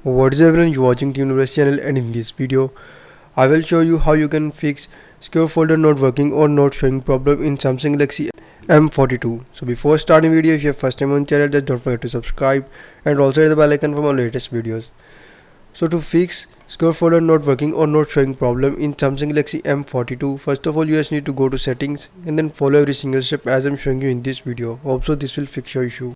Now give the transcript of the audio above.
What is up everyone, you watching Team University channel, and in this video I will show you how you can fix secure folder not working or not showing problem in Samsung Galaxy M42. So before starting video, if you are first time on channel, just don't forget to subscribe and also hit the bell icon for my latest videos. So to fix secure folder not working or not showing problem in Samsung Galaxy M42, first of all you just need to go to settings and then follow every single step as I'm showing you in this video. Also this will fix your issue.